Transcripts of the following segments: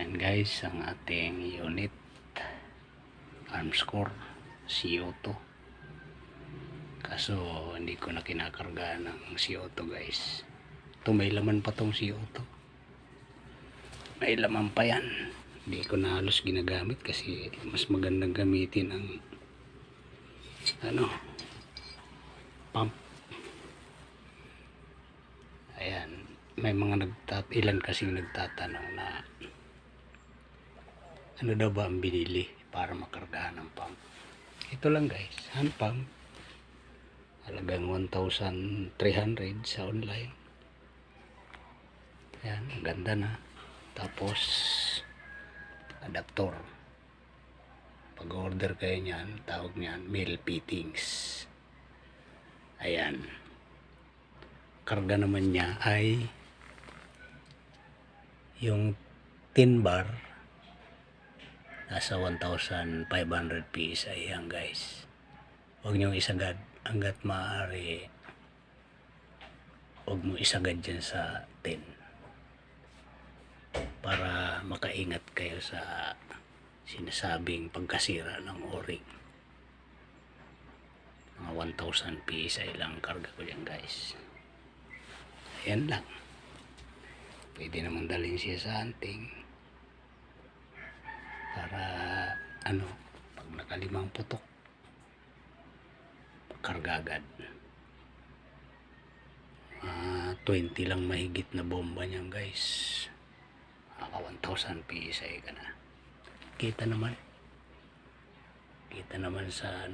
Ayan guys, ang ating unit arms core CO2. Kaso hindi ko na kinakarga ng CO2 guys. Ito may laman pa tong CO2. May laman pa yan. Hindi ko na halos ginagamit kasi mas magandang gamitin ang pump. Ayan, may mga ilan kasing nagtatanong na ano daw ba ang binili para makargahan ng pump. Ito lang guys, hand pump. Halagang 1,300 sa online. Ayan, ang ganda na. Tapos adapter. Pag order kayo niyan, tawag niyan male fittings. Ayan. Karga naman niya ay yung 10 bar nasa 1,500 PSI yan guys. Huwag nyo isagad hanggat maaari. Huwag mo isagad dyan sa 10 para makaingat kayo sa sinasabing pagkasira ng o-ring. Mga 1,000 PSI lang karga ko yan guys. Ayan lang. Pwede naman dalhin siya sa hunting para pag nakalimang putok karga agad. 20 lang mahigit na bomba niyan guys. Maka 1,000 PSI ka na. Kita naman sa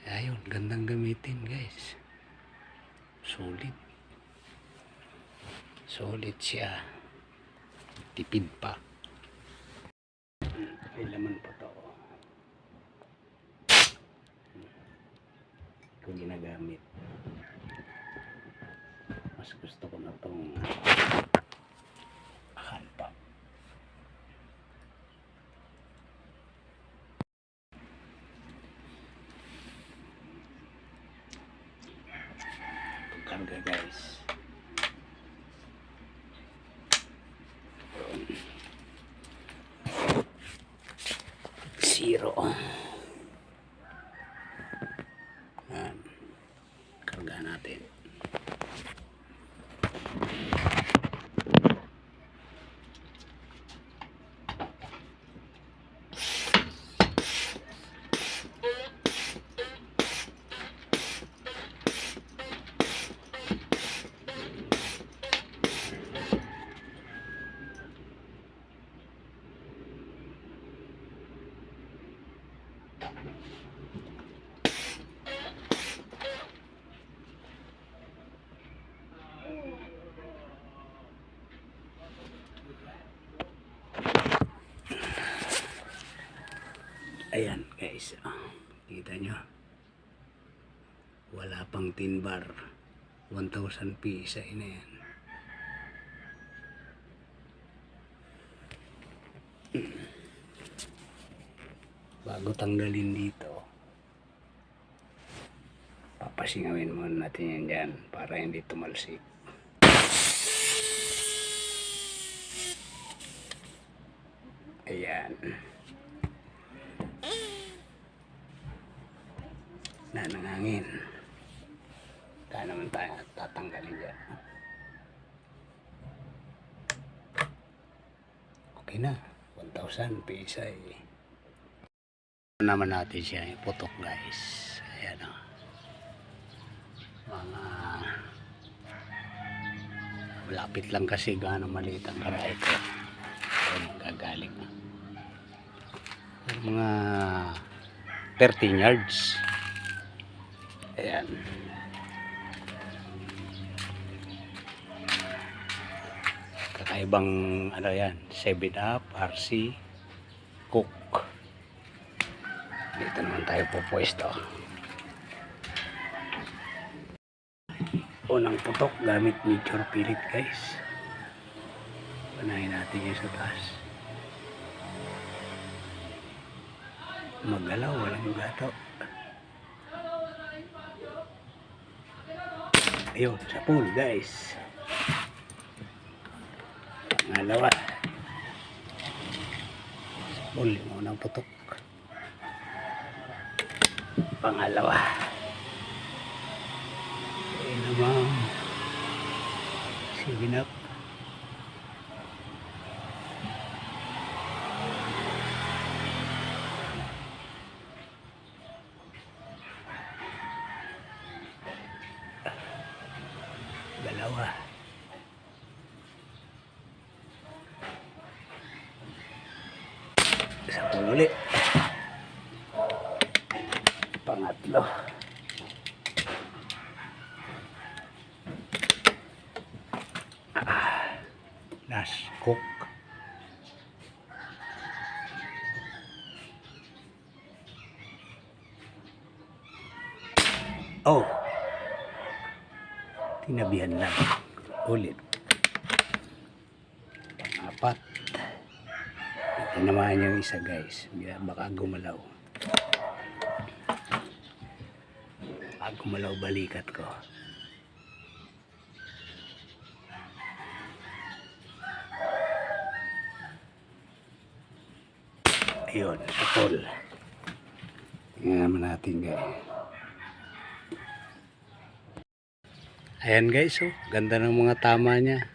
ayun, gandang gamitin guys. Solid siya, tipid pa. May laman pa to. Ito ginagamit. Mas gusto ko na tong hand pump. Karga guys. Zero. Karga natin. Ayan guys, kita nyo, wala pang 10 bar, 1,000 PSI na yan. Bago tanggalin dito, papasingawin muna natin yan dyan para hindi tumalsik. Ayan. Nanangangin. Kaya naman tayo tatanggalin dyan. Okay na. 1,000 PSI. Naman natin siya putok guys. Ayan o. Mga malapit lang kasi gaano maliit ang karay ko. Gagaling na. Mga 13 yards. Ayan. Kakaibang yan, 7-Up, RC, Cook. Dito naman tayo pupwesto. Unang putok gamit major pilit guys. Panahin natin yung sa taas. Magalaw, walang gato. Ayun, sa pool guys. Pangalawa. Uli mo ng putok. Pangalawa. Ayun naman. Siginap. Dalawa. Isa po ulit. Pangatlo. Last cook. Oh. Tinabihan lang. Ulit. Pang-apat. Ito naman yung isa guys. Baka gumalaw. Baka gumalaw balikat ko. Ayun, sapol. Tingnan naman natin guys. Ayan guys, oh, ganda ng mga tama niya.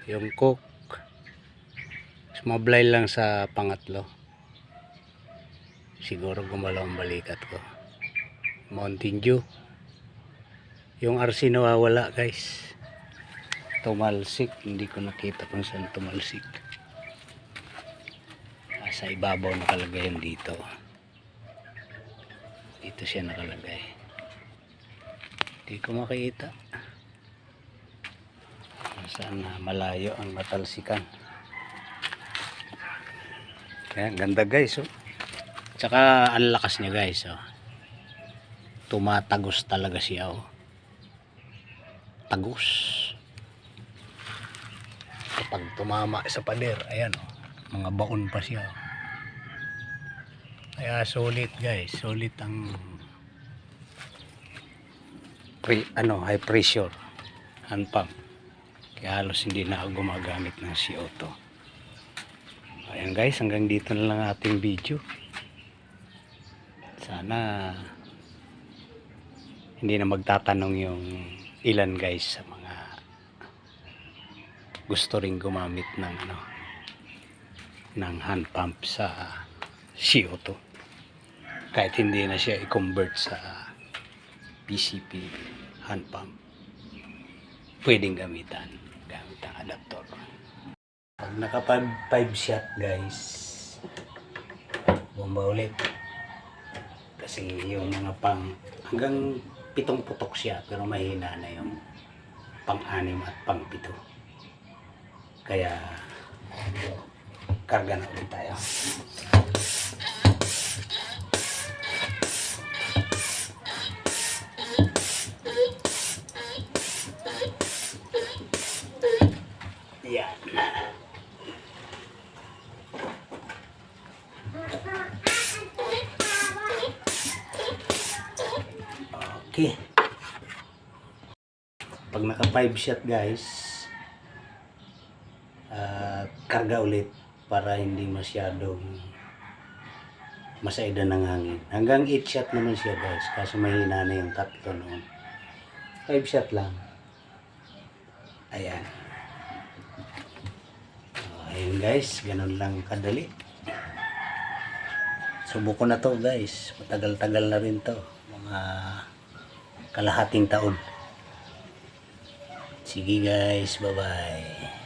Yung cook. Sumablay lang sa pangatlo. Siguro gumalaw ang balikat ko. Mountain Dew. Yung RC nawawala guys. Tumalsik. Hindi ko nakita kung saan tumalsik. Sa ibabaw nakalagay yan dito. Dito siya nakalagay. Hindi ko makita. Sana malayo ang matalsikan. Kaya ganda guys, oh. Tsaka ang lakas niya guys, oh. Tumatagos talaga siya, oh. Tagos. Kapag tumama sa pader, ayan, oh. Mga baon pa siya, oh. Kaya solid guys, solid ang high pressure hand pump. Kaya halos hindi na ako gumagamit ng CO2. Ayan guys, hanggang dito na lang ating video. Sana hindi na magtatanong yung ilan guys sa mga gusto ring gumamit ng ng hand pump sa CO2. Kahit hindi na siya i-convert sa PCP hand pump, pwedeng gamitan gamit ang adapter. Pag naka 5 shot guys, bomba ulit. Kasi yung mga hanggang 7 putok siya, pero mahina na yung pang-6 at pang-7. Kaya karga na ulit tayo. Yan. Okay. Pag naka 5 shot guys, karga ulit para hindi masyadong masaidan ng hangin. Hanggang 8 shot naman siya guys, kaso mahina na yung tatlo noon. 5 shot lang. Ayan. Ayan guys, ganun lang kadali. Subuko na to guys, matagal-tagal na rin to, mga kalahating taon. Sige guys, bye bye.